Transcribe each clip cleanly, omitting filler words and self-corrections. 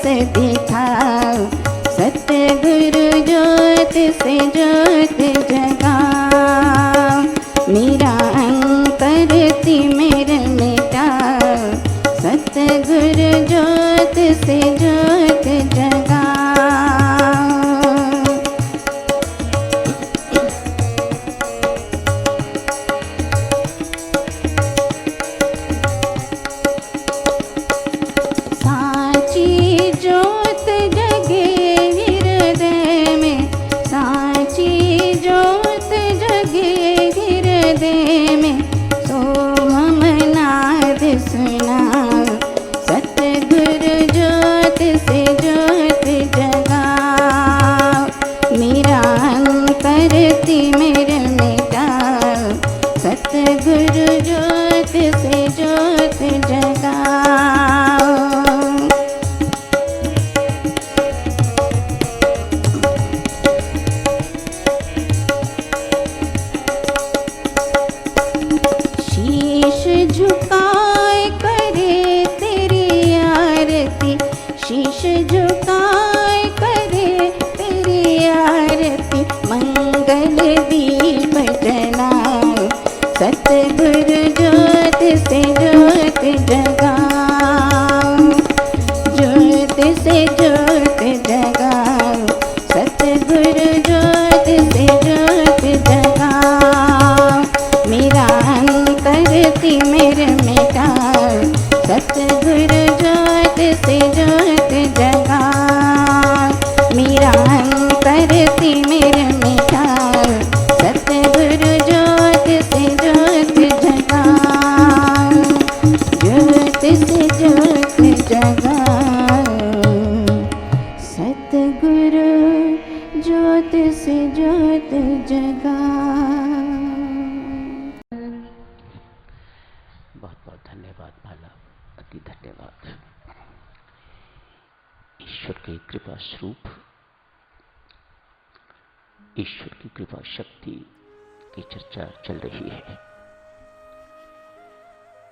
दिखाओ, सतगुरु ज्योत से ज्योत जगाओ, मेरा अंतर तिमिर मिटाओ, सतगुरु ज्योत से ज्योत जगाओ। सतगुरु ज्योत से ज्योत जगाओ। शीश झुकाए करे तेरी आरती, शीश झुकाए करे तेरी आरती, मंगल दीप जलाओ, सतगुरु ज्योत से ज्योत जगाओ, ज्योत से ज्योत जगाओ, सतगुरु ज्योत से ज्योत जगाओ, मेरा अंतर तिमिर मिटाओ, सतगुरु ज्योत से ज्योत जगाओ, मेरा अंतर तिमिर मिटाओ, सतगुरु ज्योत से ज्योत जगाओ, ज्योत से ज्योत जगाओ, सतगुरु ज्योत से ज्योत जगाओ। बहुत बहुत धन्यवाद माला, अति धन्यवाद। ईश्वर के कृपा स्वरूप, ईश्वर की कृपा शक्ति की चर्चा चल रही है।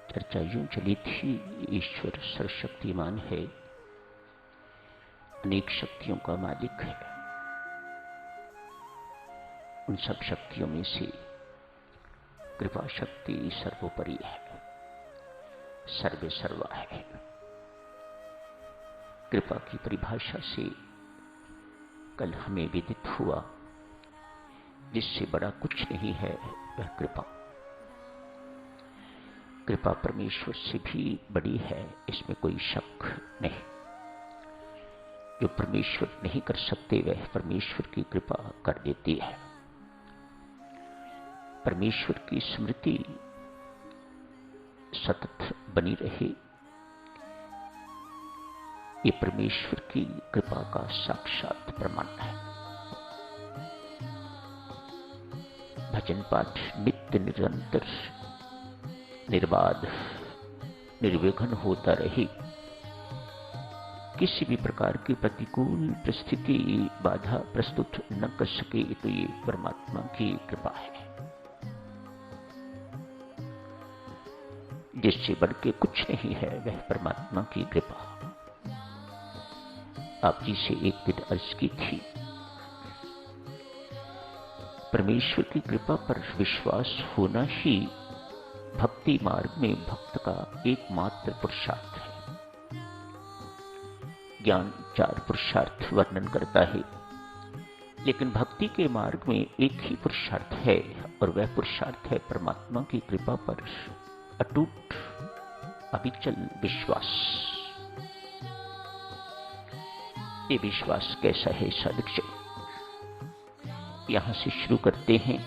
चर्चा यूं चली थी, ईश्वर सर्वशक्तिमान है, अनेक शक्तियों का मालिक है। उन सब शक्तियों में से कृपा शक्ति सर्वोपरि है, सर्वे सर्वा है। कृपा की परिभाषा से कल हमें विदित हुआ, जिससे बड़ा कुछ नहीं है वह कृपा। कृपा परमेश्वर से भी बड़ी है, इसमें कोई शक नहीं। जो परमेश्वर नहीं कर सकते वह परमेश्वर की कृपा कर देती है। परमेश्वर की स्मृति सतत बनी रहे, ये परमेश्वर की कृपा का साक्षात प्रमाण है। भजन पाठ नित्य निरंतर निर्बाध निर्विघ्न होता रहे, किसी भी प्रकार की प्रतिकूल परिस्थिति बाधा प्रस्तुत न कर सके, तो ये परमात्मा की कृपा है। जिससे बढ़ के कुछ नहीं है वह परमात्मा की कृपा। आप जी से एक दिन अर्ज की थी, परमेश्वर की कृपा पर विश्वास होना ही भक्ति मार्ग में भक्त का एकमात्र पुरुषार्थ है। ज्ञान 4 पुरुषार्थ वर्णन करता है, लेकिन भक्ति के मार्ग में एक ही पुरुषार्थ है, और वह पुरुषार्थ है परमात्मा की कृपा पर अटूट अविचल विश्वास। ये विश्वास कैसा है, साधक यहां से शुरू करते हैं।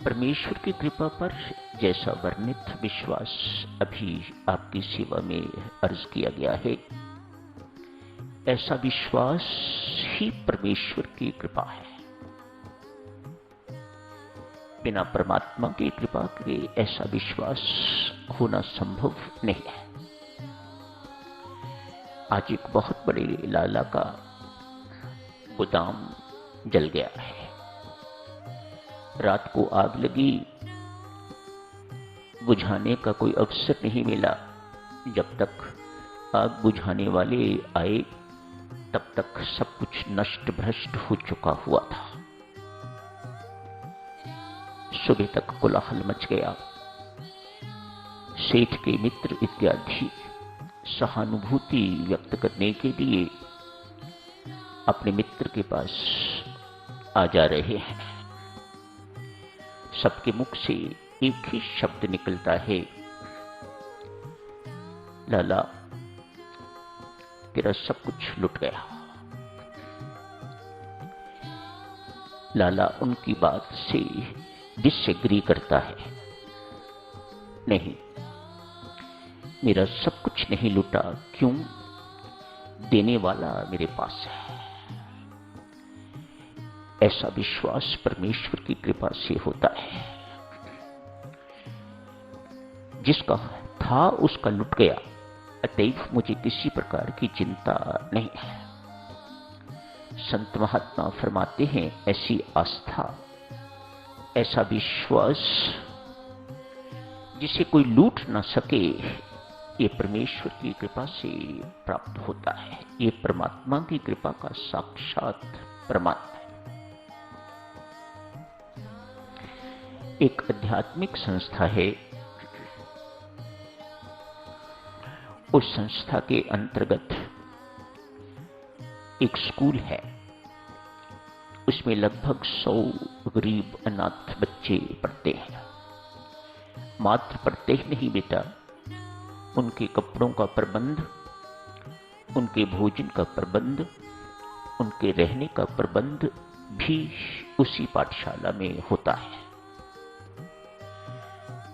परमेश्वर की कृपा पर जैसा वर्णित विश्वास अभी आपकी सेवा में अर्ज किया गया है, ऐसा विश्वास ही परमेश्वर की कृपा है। बिना परमात्मा की कृपा के ऐसा विश्वास होना संभव नहीं है। आज एक बहुत बड़े लाला का गोदाम जल गया है। रात को आग लगी, बुझाने का कोई अवसर नहीं मिला, जब तक आग बुझाने वाले आए तब तक सब कुछ नष्ट भ्रष्ट हो चुका हुआ था। सुबह तक कोलाहल मच गया। सेठ के मित्र इत्यादि सहानुभूति व्यक्त करने के लिए अपने मित्र के पास आ जा रहे हैं। सबके मुख से एक ही शब्द निकलता है, लाला तेरा सब कुछ लुट गया। लाला उनकी बात से डिसएग्री करता है, नहीं, मेरा सब कुछ नहीं लुटा। क्यों? देने वाला मेरे पास है। ऐसा विश्वास परमेश्वर की कृपा से होता है। जिसका था उसका लुट गया, अतएव मुझे किसी प्रकार की चिंता नहीं है। संत महात्मा फरमाते हैं, ऐसी आस्था, ऐसा विश्वास जिसे कोई लूट ना सके, ये परमेश्वर की कृपा से प्राप्त होता है। ये परमात्मा की कृपा का साक्षात प्रमाण है। एक आध्यात्मिक संस्था है। उस संस्था के अंतर्गत एक स्कूल है। उसमें लगभग 100 गरीब अनाथ बच्चे पढ़ते हैं। मात्र पढ़ते ही नहीं बेटा, उनके कपड़ों का प्रबंध, उनके भोजन का प्रबंध, उनके रहने का प्रबंध भी उसी पाठशाला में होता है।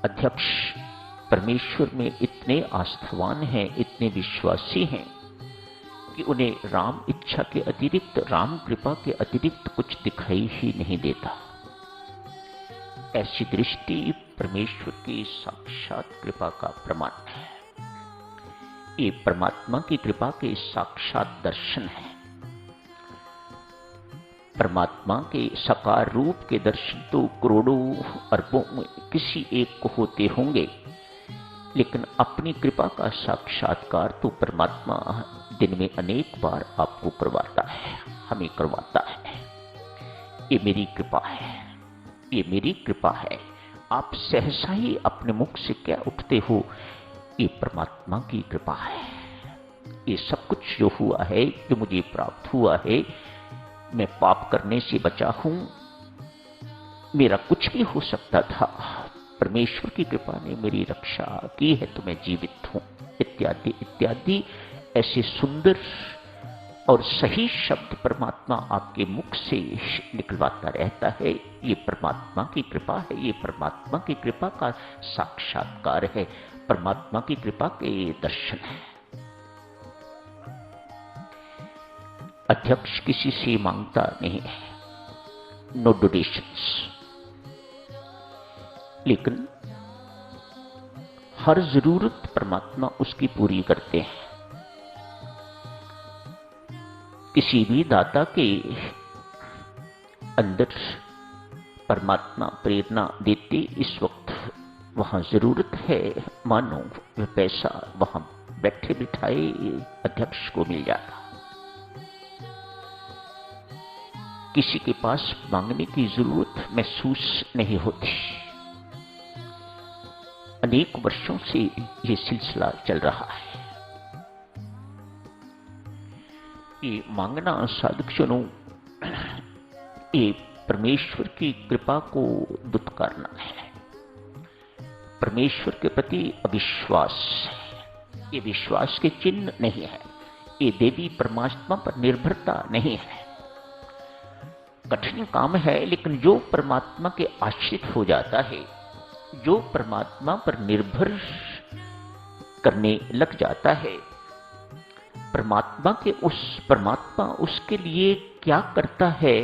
अध्यक्ष परमेश्वर में इतने आस्थावान हैं, इतने विश्वासी हैं कि उन्हें राम इच्छा के अतिरिक्त, राम कृपा के अतिरिक्त कुछ दिखाई ही नहीं देता। ऐसी दृष्टि परमेश्वर की साक्षात कृपा का प्रमाण है। ये परमात्मा की कृपा के साक्षात दर्शन है। परमात्मा के साकार रूप के दर्शन तो करोड़ों अरबों में किसी एक को होते होंगे, लेकिन अपनी कृपा का साक्षात्कार तो परमात्मा दिन में अनेक बार आपको करवाता है, हमें करवाता है। ये मेरी कृपा है, ये मेरी कृपा है। आप सहसा ही अपने मुख से क्या उठते हो, ये परमात्मा की कृपा है। ये सब कुछ जो हुआ है, जो मुझे प्राप्त हुआ है, मैं पाप करने से बचा हूं, मेरा कुछ भी हो सकता था, परमेश्वर की कृपा ने मेरी रक्षा की है तो मैं जीवित हूं, इत्यादि इत्यादि ऐसे सुंदर और सही शब्द परमात्मा आपके मुख से निकलवाता रहता है। ये परमात्मा की कृपा है, ये परमात्मा की कृपा का साक्षात्कार है, परमात्मा की कृपा के दर्शन है। अध्यक्ष किसी से मांगता नहीं है, नो डोनेशंस, लेकिन हर जरूरत परमात्मा उसकी पूरी करते हैं। किसी भी दाता के अंदर परमात्मा प्रेरणा देते, इस वक्त वहां जरूरत है, मानो वह पैसा वहां बैठे बिठाए अध्यक्ष को मिल जाता। किसी के पास मांगने की जरूरत महसूस नहीं होती। अनेक वर्षों से यह सिलसिला चल रहा है। ये मांगना साधुजनों, ये परमेश्वर की कृपा को दुत्कारना है, परमेश्वर के प्रति अविश्वास है। ये विश्वास के चिन्ह नहीं है, ये देवी परमात्मा पर निर्भरता नहीं है। कठिन काम है, लेकिन जो परमात्मा के आश्रित हो जाता है, जो परमात्मा पर निर्भर करने लग जाता है, परमात्मा उसके लिए क्या करता है,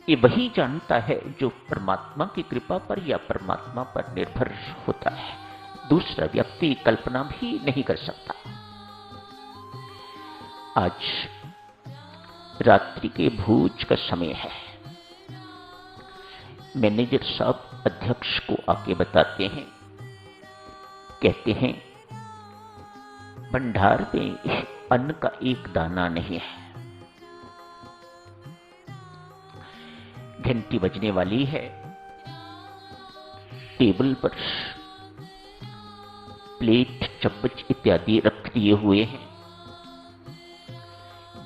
ये वही जानता है जो परमात्मा की कृपा पर या परमात्मा पर निर्भर होता है। दूसरा व्यक्ति कल्पना भी नहीं कर सकता। आज रात्रि के भोज का समय है। मैनेजर साहब अध्यक्ष को आके बताते हैं, कहते हैं भंडार में अन्न का एक दाना नहीं है। घंटी बजने वाली है, टेबल पर प्लेट चम्मच इत्यादि रख दिए हुए हैं।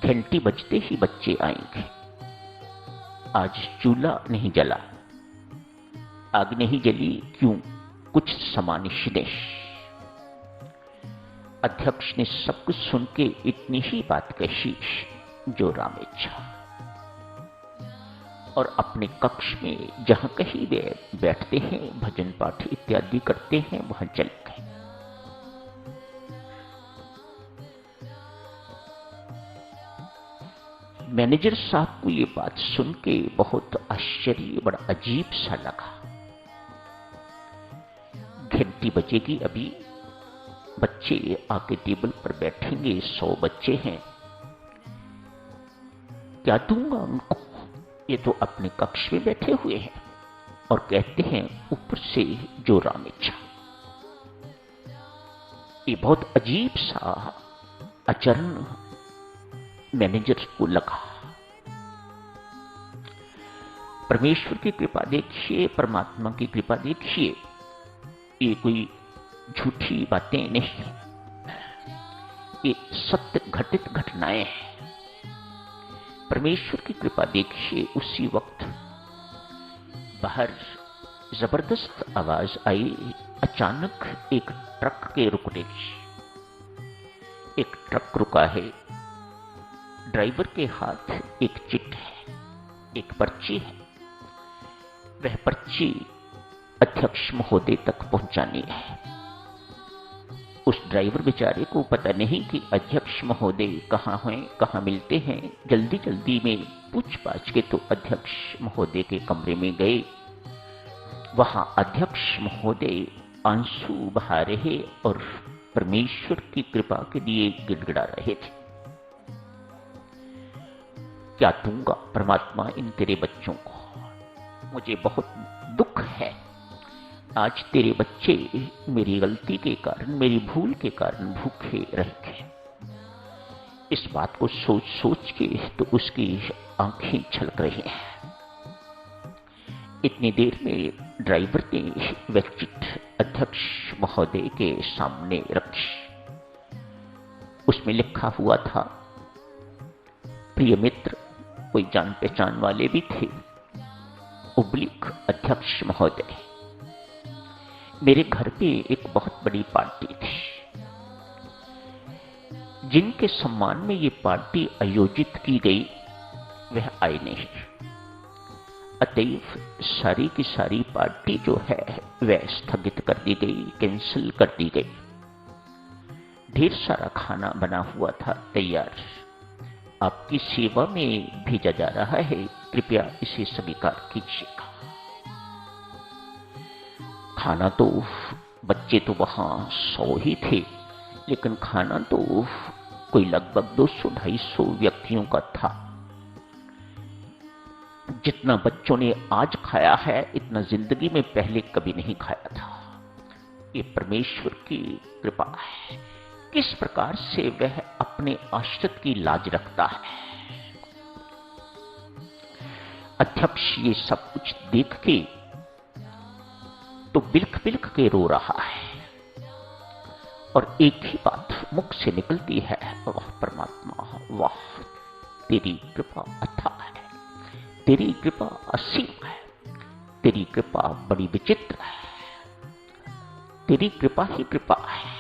घंटी बजते ही बच्चे आएंगे। आज चूल्हा नहीं जला, आग नहीं जली, क्यों? कुछ समानिश। अध्यक्ष ने सब कुछ सुन के इतनी ही बात कही जो रामेच्छा, और अपने कक्ष में जहां कहीं वे बैठते हैं, भजन पाठ इत्यादि करते हैं, वहां चल गए। मैनेजर साहब को ये बात सुन के बहुत आश्चर्य, बड़ा अजीब सा लगा। घंटी बजेगी, अभी बच्चे आके टेबल पर बैठेंगे, 100 बच्चे हैं, क्या दूंगा उनको? ये तो अपने कक्ष में बैठे हुए हैं और कहते हैं ऊपर से जो रामेच्छा। ये बहुत अजीब सा आचरण मैनेजर को लगा। परमेश्वर की कृपा देखिए, परमात्मा की कृपा देखिए, ये कोई झूठी बातें नहीं, ये सत्य घटित घटनाएं हैं। परमेश्वर की कृपा देखिए। उसी वक्त बाहर जबरदस्त आवाज आई। अचानक एक ट्रक के रुकने की, एक ट्रक रुका है, ड्राइवर के हाथ एक चिट है, एक पर्ची है। वह पर्ची अध्यक्ष महोदय तक पहुंचानी है। उस ड्राइवर बेचारे को पता नहीं कि अध्यक्ष महोदय कहाँ हैं, कहाँ मिलते हैं। जल्दी जल्दी में पूछ पाछ के तो अध्यक्ष महोदय के कमरे में गए। वहां अध्यक्ष महोदय आंसू बहा रहे और परमेश्वर की कृपा के लिए गिड़गिड़ा रहे थे। क्या दूंगा परमात्मा इन तेरे बच्चों को? मुझे बहुत दुख है, आज तेरे बच्चे मेरी गलती के कारण, मेरी भूल के कारण भूखे रह गए। इस बात को सोच सोच के तो उसकी आंखें छलक रही हैं। इतनी देर में ड्राइवर ने वह चिट अध्यक्ष महोदय के सामने रखी। उसमें लिखा हुआ था, प्रिय मित्र, कोई जान पहचान वाले भी थे, उब्लिक अध्यक्ष महोदय, मेरे घर पे एक बहुत बड़ी पार्टी थी। जिनके सम्मान में ये पार्टी आयोजित की गई वह आए नहीं। अतएव सारी की सारी पार्टी जो है वह स्थगित कर दी गई, कैंसिल कर दी गई। ढेर सारा खाना बना हुआ था तैयार, आपकी सेवा में भेजा जा रहा है, कृपया इसे स्वीकार कीजिएगा। खाना तो, बच्चे तो वहां 100 ही थे, लेकिन खाना तो कोई लगभग 200-250 व्यक्तियों का था। जितना बच्चों ने आज खाया है, इतना जिंदगी में पहले कभी नहीं खाया था। ये परमेश्वर की कृपा है। किस प्रकार से वह अपने आश्रित की लाज रखता है। अध्यक्ष ये सब कुछ देख के तो बिलख बिलख के रो रहा है और एक ही बात मुख से निकलती है, वाह परमात्मा, वाह तेरी कृपा अथाह है, तेरी कृपा असीम है, तेरी कृपा बड़ी विचित्र है, तेरी कृपा ही कृपा है।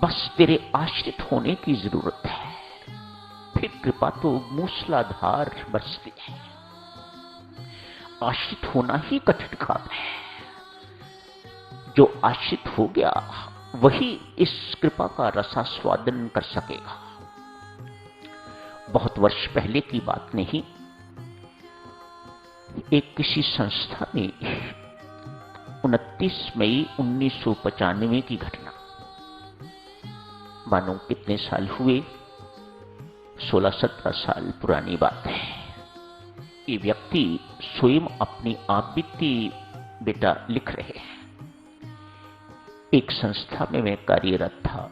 बस तेरे आश्रित होने की जरूरत है, फिर कृपा तो मूसलाधार बरसती है। आश्रित होना ही कठिन काम है। जो आश्रित हो गया वही इस कृपा का रसास्वादन कर सकेगा। बहुत वर्ष पहले की बात नहीं, एक किसी संस्था में 29 मई 1995 की घटना, मानो कितने साल हुए, 16-17 साल पुरानी बात है। ये व्यक्ति स्वयं अपनी आप बीती बेटा लिख रहे हैं। एक संस्था में मैं कार्यरत था।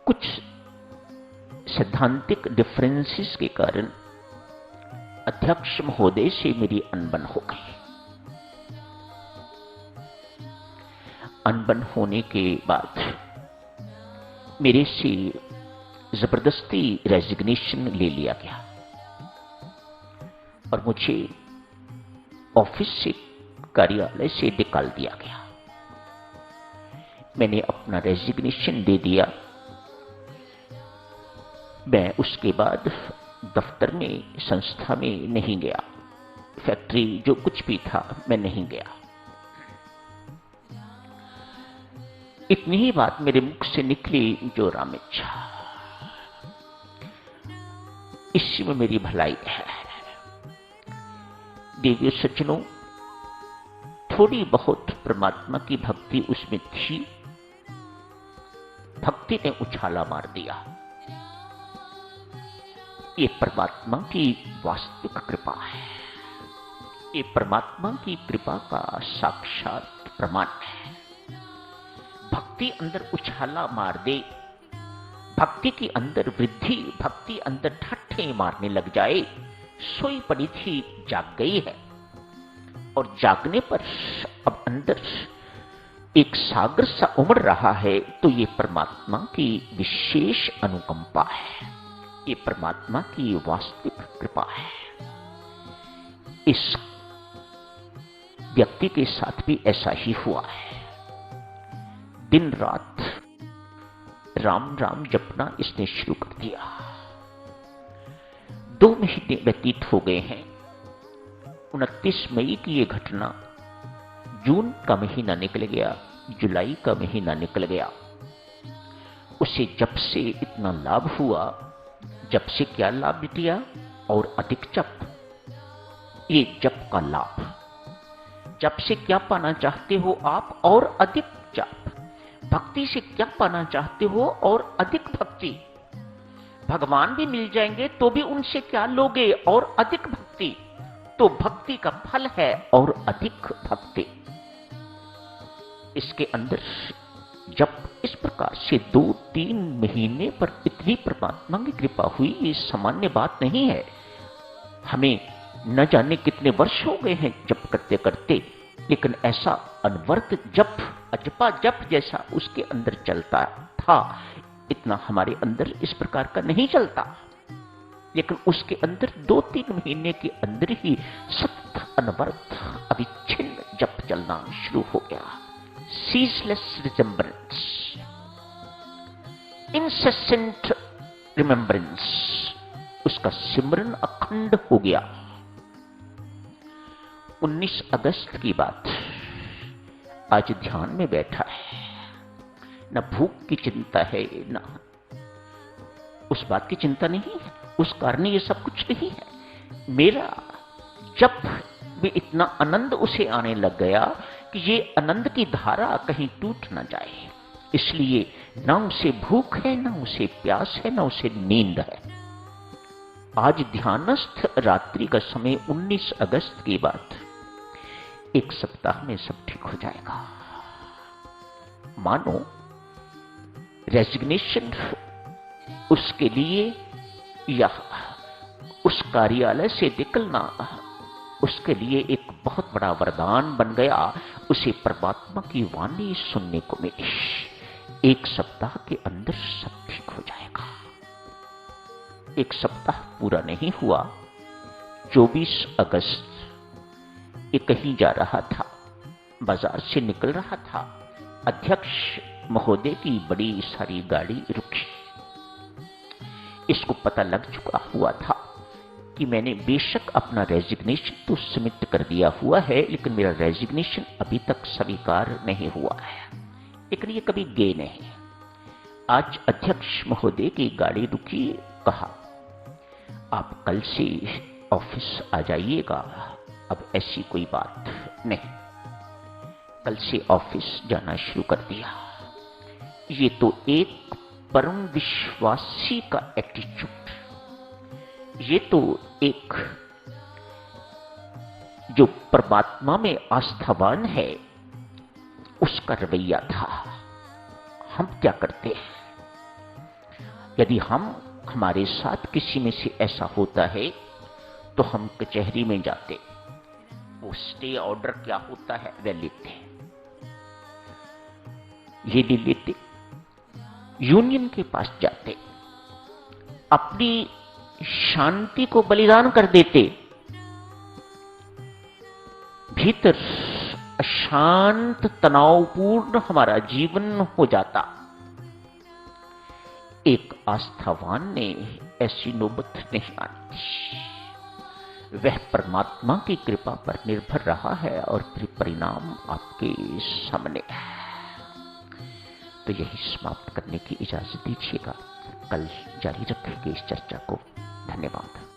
कुछ सैद्धांतिक डिफरेंसेस के कारण अध्यक्ष महोदय से मेरी अनबन हो गई। अनबन होने के बाद मेरे से जबरदस्ती रेजिग्नेशन ले लिया गया और मुझे ऑफिस से, कार्यालय से निकाल दिया गया। मैंने अपना रेजिग्नेशन दे दिया। मैं उसके बाद दफ्तर में, संस्था में नहीं गया। फैक्ट्री जो कुछ भी था मैं नहीं गया। इतनी ही बात मेरे मुख से निकली, जो राम इच्छा, इसी में मेरी भलाई है। देवियों सज्जनों, थोड़ी बहुत परमात्मा की भक्ति उसमें थी। भक्ति ने उछाला मार दिया। ये परमात्मा की वास्तविक कृपा है। ये परमात्मा की कृपा का साक्षात प्रमाण है। भक्ति अंदर उछाला मार दे, भक्ति की अंदर वृद्धि, भक्ति अंदर ठट्ठे मारने लग जाए। सोई पड़ी थी, जाग गई है, और जागने पर अब अंदर एक सागर सा उमड़ रहा है। तो ये परमात्मा की विशेष अनुकंपा है, ये परमात्मा की वास्तविक कृपा है। इस व्यक्ति के साथ भी ऐसा ही हुआ है। दिन रात राम राम जपना इसने शुरू कर दिया। 2 महीने व्यतीत हो गए हैं। 29 मई की यह घटना, जून का महीना निकल गया, जुलाई का महीना निकल गया। उसे जब से इतना लाभ हुआ, जब से क्या लाभ दिया, और अधिक जप। ये जप का लाभ, जप से क्या पाना चाहते हो आप, और अधिक जप। भक्ति से क्या पाना चाहते हो, और अधिक भक्ति। भगवान भी मिल जाएंगे तो भी उनसे क्या लोगे, और अधिक भक्ति। तो भक्ति का फल है और अधिक भक्ति। इसके अंदर जब इस प्रकार से 2-3 महीने पर इतनी परमात्मा की कृपा हुई, ये सामान्य बात नहीं है। हमें न जाने कितने वर्ष हो गए हैं जप करते करते, लेकिन ऐसा अनवर्त जप, अजपा जप जैसा उसके अंदर चलता था, इतना हमारे अंदर इस प्रकार का नहीं चलता। लेकिन उसके अंदर 2-3 महीने के अंदर ही सतत अनवर्त अविच्छिन्न जप चलना शुरू हो गया। ceaseless remembrance, incessant remembrance, उसका सिमरन अखंड हो गया। 19 अगस्त की बात, आज ध्यान में बैठा है, न भूख की चिंता है, न उस बात की चिंता नहीं है, उस कारण ये सब कुछ नहीं है। मेरा जप भी इतना आनंद उसे आने लग गया कि ये आनंद की धारा कहीं टूट न जाए, इसलिए ना उसे भूख है, ना उसे प्यास है, ना उसे नींद है। आज ध्यानस्थ रात्रि का समय 19 अगस्त की बात, 1 सप्ताह में सब ठीक हो जाएगा। मानो रेजिग्नेशन उसके लिए, या उस कार्यालय से निकलना उसके लिए एक बहुत बड़ा वरदान बन गया। उसे परमात्मा की वाणी सुनने को मिली। 1 सप्ताह के अंदर सब ठीक हो जाएगा। 1 सप्ताह पूरा नहीं हुआ, 24 अगस्त ये कहीं जा रहा था, बाजार से निकल रहा था। अध्यक्ष महोदय की बड़ी सारी गाड़ी रुकी। इसको पता लग चुका हुआ था कि मैंने बेशक अपना रेजिग्नेशन तो सबमिट कर दिया हुआ है, लेकिन मेरा रेजिग्नेशन अभी तक स्वीकार नहीं हुआ है। लेकिन ये कभी गए नहीं। आज अध्यक्ष महोदय की गाड़ी रुकी, कहा आप कल से ऑफिस आ जाइएगा। अब ऐसी कोई बात नहीं, कल से ऑफिस जाना शुरू कर दिया। ये तो एक परम विश्वासी का एटीट्यूड, ये तो एक जो परमात्मा में आस्थावान है उसका रवैया था। हम क्या करते? यदि हमारे साथ किसी में से ऐसा होता है तो हम कचहरी में जाते, वो स्टे ऑर्डर क्या होता है वह लेते, ये नहीं लेते, यूनियन के पास जाते, अपनी शांति को बलिदान कर देते, भीतर अशांत तनावपूर्ण हमारा जीवन हो जाता। एक आस्थावान ने ऐसी नौबत नहीं आनी थी। वह परमात्मा की कृपा पर निर्भर रहा है और फिर परिणाम आपके सामने है। तो यही समाप्त करने की इजाजत दीजिएगा, कल जारी रखेंगे इस चर्चा को। धन्यवाद।